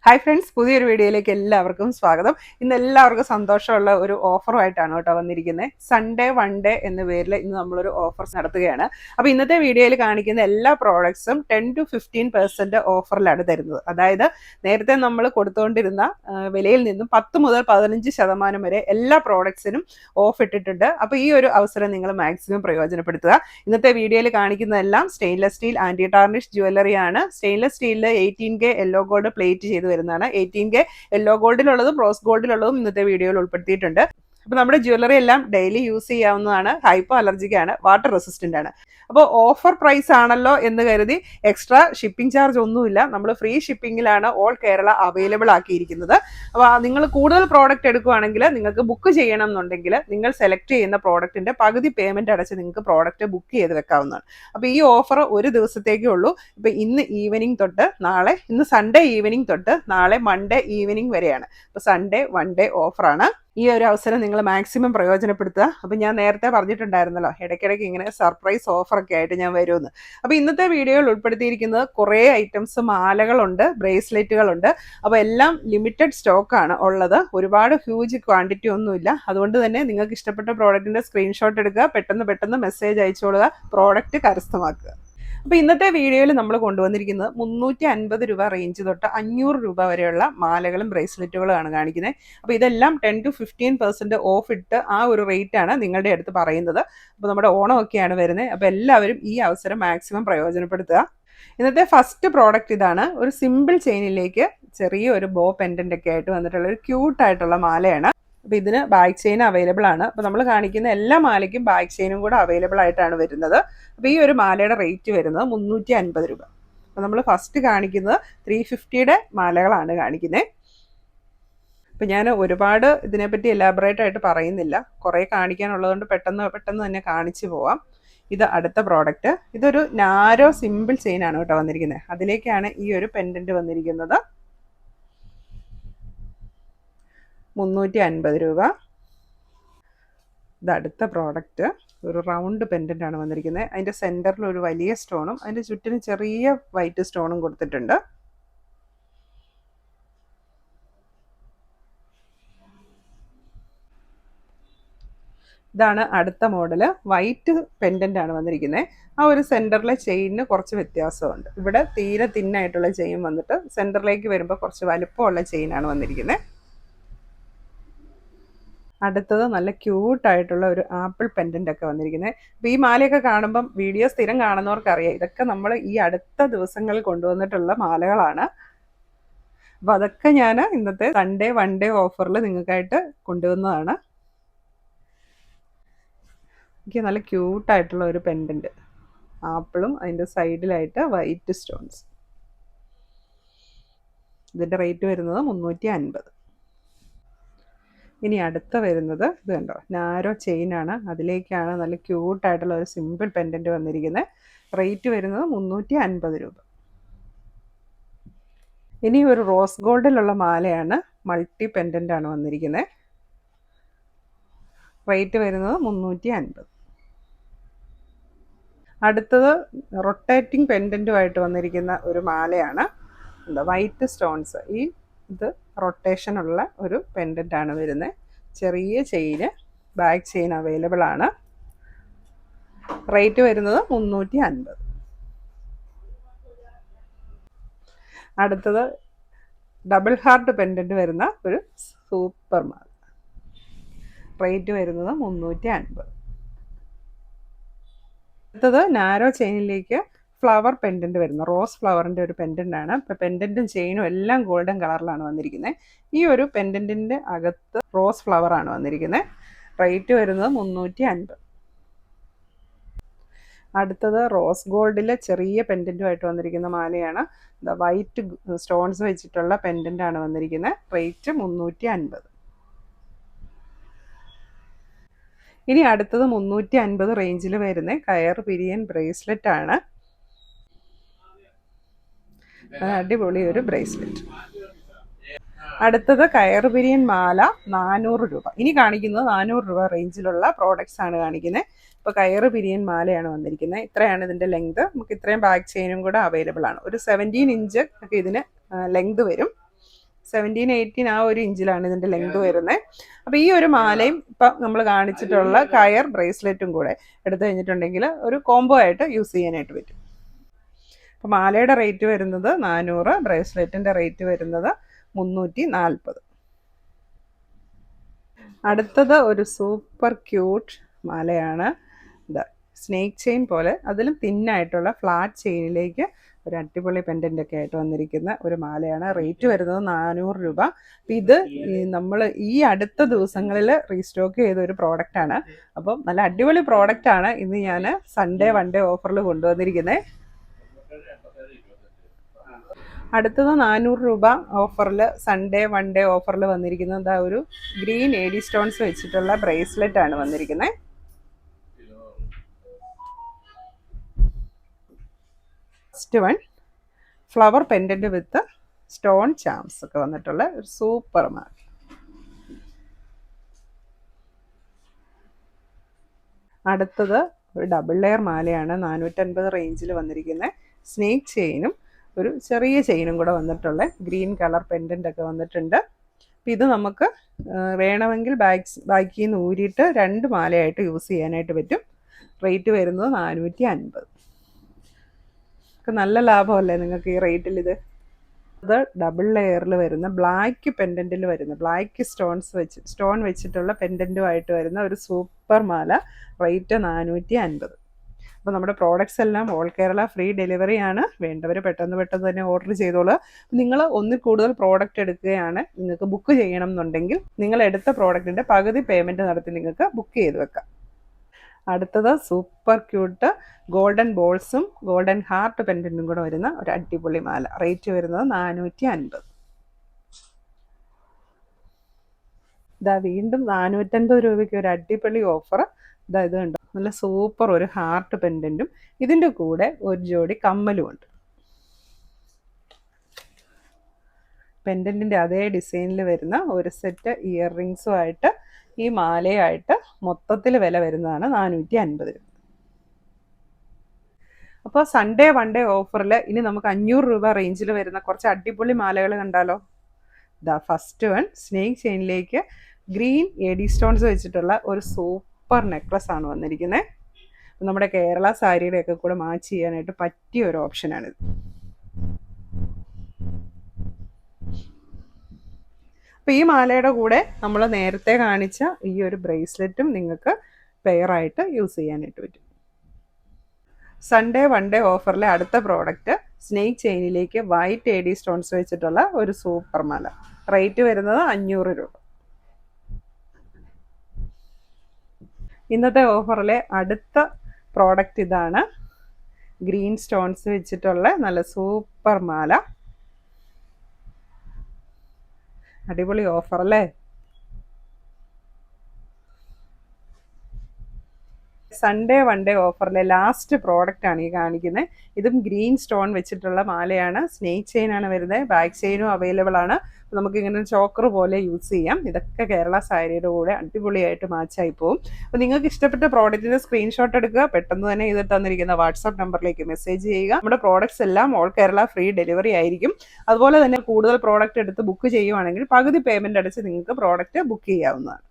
Hi friends, പുതിയൊരു വീഡിയോയിലേക്ക് എല്ലാവർക്കും സ്വാഗതം. ഇന്ന് എല്ലാവർക്കും സന്തോഷമുള്ള ഒരു ഓഫറുമായിട്ടാണ് കേട്ടോ വന്നിരിക്കുന്നത്. സൺഡേ വൺ ഡേ എന്ന പേരിൽ ഇന്ന് നമ്മളൊരു ഓഫർ നടത്തുകയാണ്. അപ്പോൾ ഇന്നത്തെ വീഡിയോയിൽ കാണിക്കുന്ന എല്ലാ പ്രോഡക്ട്സും 10-15% ഓഫറിലാണ് തരുന്നത്. അതായത് നേരത്തെ നമ്മൾ കൊടുത്തുകൊണ്ടിരുന്ന വിലയിൽ നിന്നും 10 മുതൽ 15% വരെ എല്ലാ പ്രോഡക്ട്സിനും ഓഫ് ഇട്ടിട്ടുണ്ട്. അപ്പോൾ ഈ ഒരു അവസരം നിങ്ങൾ മാക്സിമം പ്രയോജനപ്പെടുത്തുക. ഇന്നത്തെ വീഡിയോയിൽ കാണിക്കുന്നതെല്ലാം സ്റ്റെയിൻലെസ് സ്റ്റീൽ ആൻറ്റി ടാർണിഷ് ജ്വല്ലറിയാണ്. സ്റ്റെയിൻലെസ് സ്റ്റീലിൽ 18K യെല്ലോ ഗോൾഡ് പ്ലേറ്റ് ചെയ്ത് വരുന്നതാണ്. 18K യെല്ലോ ഗോൾഡിലുള്ളതും റോസ് ഗോൾഡിലുള്ളതും ഇന്നത്തെ വീഡിയോയിൽ ഉൾപ്പെടുത്തിയിട്ടുണ്ട്. അപ്പോൾ നമ്മുടെ ജ്വല്ലറി എല്ലാം ഡെയിലി യൂസ് ചെയ്യാവുന്നതാണ്. ഹൈപ്പോ അലർജിക്കാണ്, വാട്ടർ റെസിസ്റ്റൻ്റ് ആണ്. അപ്പോൾ ഓഫർ പ്രൈസ് ആണല്ലോ എന്ന് കരുതി എക്സ്ട്രാ ഷിപ്പിംഗ് ചാർജ് ഒന്നുമില്ല. നമ്മൾ ഫ്രീ ഷിപ്പിങ്ങിലാണ് ഓൾ കേരള അവൈലബിൾ ആക്കിയിരിക്കുന്നത്. അപ്പോൾ നിങ്ങൾ കൂടുതൽ പ്രോഡക്റ്റ് എടുക്കുകയാണെങ്കിൽ നിങ്ങൾക്ക് ബുക്ക് ചെയ്യണം എന്നുണ്ടെങ്കിൽ നിങ്ങൾ സെലക്ട് ചെയ്യുന്ന പ്രോഡക്റ്റിൻ്റെ പകുതി പേയ്മെൻറ്റ് അടച്ച് നിങ്ങൾക്ക് പ്രോഡക്റ്റ് ബുക്ക് ചെയ്ത് വെക്കാവുന്നതാണ്. അപ്പോൾ ഈ ഓഫർ ഒരു ദിവസത്തേക്കേ ഉള്ളൂ. ഇപ്പോൾ ഇന്ന് ഈവനിങ് തൊട്ട് നാളെ, ഇന്ന് സൺഡേ ഈവനിങ് തൊട്ട് നാളെ മൺഡേ ഈവനിങ് വരെയാണ്. അപ്പോൾ സൺഡേ വൺ ഡേ ഓഫറാണ്. ഈ ഒരു അവസരം നിങ്ങൾ മാക്സിമം പ്രയോജനപ്പെടുത്തുക. അപ്പോൾ ഞാൻ നേരത്തെ പറഞ്ഞിട്ടുണ്ടായിരുന്നല്ലോ, ഇടയ്ക്കിടയ്ക്ക് ഇങ്ങനെ സർപ്രൈസ് ഓഫറൊക്കെ ആയിട്ട് ഞാൻ വരുമെന്ന്. അപ്പോൾ ഇന്നത്തെ വീഡിയോയിൽ ഉൾപ്പെടുത്തിയിരിക്കുന്നത് കുറേ ഐറ്റംസ്, മാലകളുണ്ട്, ബ്രേസ്ലെറ്റുകളുണ്ട്. അപ്പോൾ എല്ലാം ലിമിറ്റഡ് സ്റ്റോക്കാണ് ഉള്ളത്. ഒരുപാട് ഹ്യൂജ് ക്വാണ്ടിറ്റി ഒന്നുമില്ല. അതുകൊണ്ട് തന്നെ നിങ്ങൾക്ക് ഇഷ്ടപ്പെട്ട പ്രോഡക്റ്റിൻ്റെ സ്ക്രീൻഷോട്ട് എടുക്കുക, പെട്ടെന്ന് മെസ്സേജ് അയച്ചോളുക, പ്രോഡക്റ്റ് കരസ്ഥമാക്കുക. അപ്പോൾ ഇന്നത്തെ വീഡിയോയിൽ നമ്മൾ കൊണ്ടുവന്നിരിക്കുന്നത് 350 രൂപ റേഞ്ച് തൊട്ട് 500 രൂപ വരെയുള്ള മാലകളും ബ്രേസ്ലെറ്റുകളുമാണ് കാണിക്കുന്നത്. അപ്പോൾ ഇതെല്ലാം 10-15% ഓഫ് ഇട്ട് ആ ഒരു റേറ്റാണ് നിങ്ങളുടെ അടുത്ത് പറയുന്നത്. അപ്പോൾ നമ്മുടെ ഓണമൊക്കെയാണ് വരുന്നത്. അപ്പോൾ എല്ലാവരും ഈ അവസരം മാക്സിമം പ്രയോജനപ്പെടുത്തുക. ഇന്നത്തെ ഫസ്റ്റ് പ്രോഡക്റ്റ് ഇതാണ്. ഒരു സിമ്പിൾ ചെയിനിലേക്ക് ചെറിയൊരു ബോ പെൻഡൻ്റ് ഒക്കെ ആയിട്ട് വന്നിട്ടുള്ള ഒരു ക്യൂട്ടായിട്ടുള്ള മാലയാണ്. അപ്പോൾ ഇതിന് ബാക്ക് ചെയിൻ അവൈലബിൾ ആണ്. അപ്പോൾ നമ്മൾ കാണിക്കുന്ന എല്ലാ മാലയ്ക്കും ബാക്ക് ചെയിനും കൂടെ അവൈലബിൾ ആയിട്ടാണ് വരുന്നത്. അപ്പോൾ ഈ ഒരു മാലയുടെ റേറ്റ് വരുന്നത് 350 രൂപ. അപ്പോൾ നമ്മൾ ഫസ്റ്റ് കാണിക്കുന്നത് 350യുടെ മാലകളാണ് കാണിക്കുന്നത്. അപ്പോൾ ഞാൻ ഒരുപാട് ഇതിനെപ്പറ്റി എലാബറേറ്റ് ആയിട്ട് പറയുന്നില്ല, കുറേ കാണിക്കാനുള്ളതുകൊണ്ട് പെട്ടെന്ന് തന്നെ കാണിച്ചു പോവാം. ഇത് അടുത്ത പ്രോഡക്റ്റ്. ഇതൊരു നാരോ സിമ്പിൾ ചെയിനാണ് കേട്ടോ വന്നിരിക്കുന്നത്. അതിലേക്കാണ് ഈ ഒരു പെൻഡൻറ്റ് വന്നിരിക്കുന്നത്. 350 രൂപ. ഇത് അടുത്ത പ്രോഡക്റ്റ്. ഒരു റൗണ്ട് പെൻഡൻ്റ് ആണ് വന്നിരിക്കുന്നത്. അതിൻ്റെ സെൻറ്ററിൽ ഒരു വലിയ സ്റ്റോണും അതിൻ്റെ ചുറ്റിനും ചെറിയ വൈറ്റ് സ്റ്റോണും കൊടുത്തിട്ടുണ്ട്. ഇതാണ് അടുത്ത മോഡല്. വൈറ്റ് പെൻഡൻ്റ് ആണ് വന്നിരിക്കുന്നത്. ആ ഒരു സെൻറ്ററിലെ ചെയിനിന് കുറച്ച് വ്യത്യാസമുണ്ട്. ഇവിടെ തീരെ തിന്നായിട്ടുള്ള ചെയിൻ വന്നിട്ട് സെൻറ്ററിലേക്ക് വരുമ്പോൾ കുറച്ച് വലുപ്പമുള്ള ചെയിനാണ് വന്നിരിക്കുന്നത്. അടുത്തത് നല്ല ക്യൂട്ടായിട്ടുള്ള ഒരു ആപ്പിൾ പെൻഡൻ്റ് ഒക്കെ വന്നിരിക്കുന്നത്. അപ്പോൾ ഈ മാലയൊക്കെ കാണുമ്പം വീഡിയോ സ്ഥിരം കാണുന്നവർക്കറിയാം, ഇതൊക്കെ നമ്മൾ ഈ അടുത്ത ദിവസങ്ങളിൽ കൊണ്ടുവന്നിട്ടുള്ള മാലകളാണ്. അപ്പോൾ അതൊക്കെ ഞാൻ ഇന്നത്തെ സൺഡേ വൺ ഡേ ഓഫറിൽ നിങ്ങൾക്കായിട്ട് കൊണ്ടുവന്നതാണ്. എനിക്ക് നല്ല ക്യൂട്ടായിട്ടുള്ള ഒരു പെൻഡൻ്റ്, ആപ്പിളും അതിൻ്റെ സൈഡിലായിട്ട് വൈറ്റ് സ്റ്റോൺസ്. ഇതിൻ്റെ റേറ്റ് വരുന്നത് 350. ഇനി അടുത്ത വരുന്നത് ഇത് കണ്ടോ, നാരോ ചെയിനാണ്. അതിലേക്കാണ് നല്ല ക്യൂട്ടായിട്ടുള്ള ഒരു സിമ്പിൾ പെൻഡൻറ്റ് വന്നിരിക്കുന്നത്. റേറ്റ് വരുന്നത് 350 രൂപ. ഇനി ഒരു റോസ് ഗോൾഡിലുള്ള മാലയാണ്, മൾട്ടി പെൻഡൻ്റ് ആണ് വന്നിരിക്കുന്നത്. റേറ്റ് വരുന്നത് 350. അടുത്തത് റൊട്ടേറ്റിംഗ് പെൻഡൻറ്റുമായിട്ട് വന്നിരിക്കുന്ന ഒരു മാലയാണ്. എന്താ വൈറ്റ് സ്റ്റോൺസ്. ഇത് റൊട്ടേഷനുള്ള ഒരു പെൻഡൻ്റ് ആണ് വരുന്നത്. ചെറിയ ചെയിന്, ബാക്ക് ചെയിൻ അവൈലബിൾ ആണ്. റേറ്റ് വരുന്നത് 350. അടുത്തത് ഡബിൾ ഹാർട്ട് പെൻഡൻ്റ് വരുന്ന ഒരു സൂപ്പർ മാല. റേറ്റ് വരുന്നത് 350. അടുത്തത് നാരോ ചെയിനിലേക്ക് ഫ്ലവർ പെൻഡൻറ്റ് വരുന്ന റോസ് ഫ്ലവറിൻ്റെ ഒരു പെൻഡൻ്റ് ആണ്. ഇപ്പോൾ പെൻഡൻറ്റും ചെയിനും എല്ലാം ഗോൾഡൻ കളറിലാണ് വന്നിരിക്കുന്നത്. ഈ ഒരു പെൻഡൻറ്റിൻ്റെ അകത്ത് റോസ് ഫ്ലവറാണ് വന്നിരിക്കുന്നത്. റേറ്റ് വരുന്നത് 350. അടുത്തത് റോസ് ഗോൾഡിലെ ചെറിയ പെൻഡൻറ്റുമായിട്ട് വന്നിരിക്കുന്ന മാലയാണ്. വൈറ്റ് സ്റ്റോൺസ് വെച്ചിട്ടുള്ള പെൻഡൻ്റ് ആണ് വന്നിരിക്കുന്നത്. റേറ്റ് 350. ഇനി അടുത്തത് 350 റേഞ്ചിൽ വരുന്ന കയർ പിരിയൻ ബ്രേസ്ലെറ്റ് ആണ്. അടിപൊളി ഒരു ബ്രേസ്ലെറ്റ്. അടുത്തത് കയർ പിരിയൻ മാല 400 രൂപ. ഇനി കാണിക്കുന്നത് 400 രൂപ റേഞ്ചിലുള്ള പ്രോഡക്റ്റ്സ് ആണ് കാണിക്കുന്നത്. ഇപ്പോൾ കയർ പിരിയൻ മാലയാണ് വന്നിരിക്കുന്നത്. ഇത്രയാണ് ഇതിൻ്റെ ലെങ്ത്. നമുക്ക് ഇത്രയും ബാക്ക് ചെയിനും കൂടെ അവൈലബിൾ ആണ്. ഒരു 17 ഇഞ്ച് ഒക്കെ ഇതിന് ലെങ്ത് വരും. 17-18 ആ ഒരു ഇഞ്ചിലാണ് ഇതിൻ്റെ ലെങ്ത് വരുന്നത്. അപ്പോൾ ഈ ഒരു മാലയും ഇപ്പം നമ്മൾ കാണിച്ചിട്ടുള്ള കയർ ബ്രേസ്ലെറ്റും കൂടെ എടുത്തു കഴിഞ്ഞിട്ടുണ്ടെങ്കിൽ ഒരു കോംബോ ആയിട്ട് യൂസ് ചെയ്യാനായിട്ട് പറ്റും. അപ്പോൾ മാലയുടെ റേറ്റ് വരുന്നത് 400, ബ്രേസ്ലെറ്റിൻ്റെ റേറ്റ് വരുന്നത് 340. അടുത്തത് ഒരു സൂപ്പർ ക്യൂട്ട് മാലയാണ്. ഇത് സ്നേക്ക് ചെയിൻ പോലെ അതിലും തിന്നായിട്ടുള്ള ഫ്ലാറ്റ് ചെയിനിലേക്ക് ഒരു അടിപൊളി പെൻഡൻ്റ് ഒക്കെ ആയിട്ട് വന്നിരിക്കുന്ന ഒരു മാലയാണ്. റേറ്റ് വരുന്നത് 400 രൂപ. ഇത് നമ്മൾ ഈ അടുത്ത ദിവസങ്ങളിൽ റീസ്റ്റോക്ക് ചെയ്ത ഒരു പ്രോഡക്റ്റാണ്. അപ്പം നല്ല അടിപൊളി പ്രോഡക്റ്റാണ് ഇന്ന് ഞാൻ സൺഡേ വൺ ഡേ ഓഫറിൽ കൊണ്ടുവന്നിരിക്കുന്നത്. അടുത്തത് 400 രൂപ ഓഫറിൽ സൺഡേ വൺ ഡേ ഓഫറിൽ വന്നിരിക്കുന്നത് ഒരു ഗ്രീൻ AD സ്റ്റോൺസ് വെച്ചിട്ടുള്ള ബ്രേസ്ലെറ്റ് ആണ് വന്നിരിക്കുന്നത്. ഫസ്റ്റ് വൺ ഫ്ലവർ പെൻഡന്റ് വിത്ത് സ്റ്റോൺ ചാംസ് ഒക്കെ വന്നിട്ടുള്ള ഒരു സൂപ്പർ മാല. അടുത്തത് ഒരു ഡബിൾ ലെയർ മാലയാണ്. 450 റേഞ്ചിൽ വന്നിരിക്കുന്നത്. സ്നേക്ക് ചെയിനും ഒരു ചെറിയ ചെയിനും കൂടെ വന്നിട്ടുള്ള ഗ്രീൻ കളർ പെൻഡൻ്റ് ഒക്കെ വന്നിട്ടുണ്ട്. അപ്പം ഇത് നമുക്ക് വേണമെങ്കിൽ ബാക്കിൽ നിന്ന് ഊരിയിട്ട് 2 മാലയായിട്ട് യൂസ് ചെയ്യാനായിട്ട് പറ്റും. റേറ്റ് വരുന്നത് 450. നല്ല ലാഭമല്ലേ നിങ്ങൾക്ക് ഈ റേറ്റിൽ ഇത്. അത് ഡബിൾ ലെയറിൽ വരുന്ന ബ്ലാക്ക് പെൻഡൻറ്റിൽ വരുന്ന ബ്ലാക്ക് സ്റ്റോൺ വെച്ചിട്ടുള്ള പെൻഡൻറ്റുമായിട്ട് വരുന്ന ഒരു സൂപ്പർ മാല. റേറ്റ് 450. അപ്പോൾ നമ്മുടെ പ്രോഡക്റ്റ്സ് എല്ലാം ഓൾ കേരള ഫ്രീ ഡെലിവറി ആണ്. വേണ്ടവർ പെട്ടെന്ന് തന്നെ ഓർഡർ ചെയ്തോളൂ. നിങ്ങൾ ഒന്നിൽ കൂടുതൽ പ്രോഡക്റ്റ് എടുക്കുകയാണ്, നിങ്ങൾക്ക് ബുക്ക് ചെയ്യണം എന്നുണ്ടെങ്കിൽ നിങ്ങൾ എടുത്ത പ്രോഡക്റ്റിൻ്റെ പകുതി പേയ്മെൻറ്റ് നടത്തി നിങ്ങൾക്ക് ബുക്ക് ചെയ്ത് വെക്കാം. അടുത്തത് സൂപ്പർ ക്യൂട്ട് ഗോൾഡൻ ബോൾസും ഗോൾഡൻ ഹാർട്ട് പെൻഡൻറ്റും കൂടെ വരുന്ന ഒരു അടിപൊളി മാല. റേറ്റ് വരുന്നത് 450. ഇതാ വീണ്ടും 450 രൂപയ്ക്ക് ഒരു അടിപൊളി ഓഫർ. ഇതാ ഇത് കണ്ടോ, നല്ല സൂപ്പർ ഒരു ഹാർട്ട് പെൻഡൻറ്റും ഇതിൻ്റെ കൂടെ ഒരു ജോഡി കമ്മലും ഉണ്ട്. പെൻഡൻറ്റിൻ്റെ അതേ ഡിസൈനിൽ വരുന്ന ഒരു സെറ്റ് ഇയർ റിങ്സുമായിട്ട് ഈ മാലയായിട്ട് മൊത്തത്തിൽ വില വരുന്നതാണ് 450 രൂപ. അപ്പോൾ സൺഡേ വൺ ഡേ ഓഫറിൽ ഇനി നമുക്ക് 500 രൂപ റേഞ്ചിൽ വരുന്ന കുറച്ച് അടിപൊളി മാലകൾ കണ്ടാലോ. ദാ ഫസ്റ്റ് വൺ സ്നേക്ക് ചെയിനിലേക്ക് ഗ്രീൻ AD സ്റ്റോൺസ് വെച്ചിട്ടുള്ള ഒരു സൂപ്പർ നെക്ലസ് ആണ് വന്നിരിക്കുന്നത്. നമ്മുടെ കേരള സാരിയുടെ ഒക്കെ കൂടെ മാച്ച് ചെയ്യാനായിട്ട് പറ്റിയ ഒരു ഓപ്ഷനാണിത്. അപ്പോൾ ഈ മാലയുടെ കൂടെ നമ്മൾ നേരത്തെ കാണിച്ച ഈ ഒരു ബ്രേസ്ലെറ്റും നിങ്ങൾക്ക് പെയറായിട്ട് യൂസ് ചെയ്യാനായിട്ട് പറ്റും. സൺഡേ വൺ ഡേ ഓഫറിലെ അടുത്ത പ്രോഡക്റ്റ് സ്നേക്ക് ചെയിനിലേക്ക് വൈറ്റ് AD സ്റ്റോൺസ് വെച്ചിട്ടുള്ള ഒരു സൂപ്പർ മാല. റേറ്റ് വരുന്നത് 500 രൂപ. ഇന്നത്തെ ഓഫറിലെ അടുത്ത പ്രോഡക്റ്റ് ഇതാണ്. ഗ്രീൻ സ്റ്റോൺസ് വെച്ചിട്ടുള്ള നല്ല സൂപ്പർ മാല. അടിപൊളി ഓഫർ അല്ലേ. സൺഡേ വൺ ഡേ ഓഫറിലെ ലാസ്റ്റ് പ്രോഡക്റ്റ് ആണ് ഈ കാണിക്കുന്നത്. ഇതും ഗ്രീൻ സ്റ്റോൺ വെച്ചിട്ടുള്ള മാലയാണ്. സ്നേക്ക് ചെയിൻ ആണ് വരുന്നത്. ബാക്ക് ചെയിനും അവൈലബിൾ ആണ്. നമുക്ക് ഇങ്ങനെ ചോക്കർ പോലെ യൂസ് ചെയ്യാം. ഇതൊക്കെ കേരള സാരിയുടെ കൂടെ അടിപൊളിയായിട്ട് മാച്ചായി പോകും. അപ്പോൾ നിങ്ങൾക്ക് ഇഷ്ടപ്പെട്ട പ്രോഡക്റ്റിൻ്റെ സ്ക്രീൻഷോട്ട് എടുക്കുക. പെട്ടെന്ന് തന്നെ ഇത് തന്നിരിക്കുന്ന വാട്സാപ്പ് നമ്പറിലേക്ക് മെസ്സേജ് ചെയ്യുക. നമ്മുടെ പ്രോഡക്റ്റ്സ് എല്ലാം ഓൾ കേരള ഫ്രീ ഡെലിവറി ആയിരിക്കും. അതുപോലെ തന്നെ കൂടുതൽ പ്രോഡക്റ്റ് എടുത്ത് ബുക്ക് ചെയ്യുവാണെങ്കിൽ പകുതി പേയ്മെൻറ്റ് അടച്ച് നിങ്ങൾക്ക് പ്രോഡക്റ്റ് ബുക്ക് ചെയ്യാവുന്നതാണ്.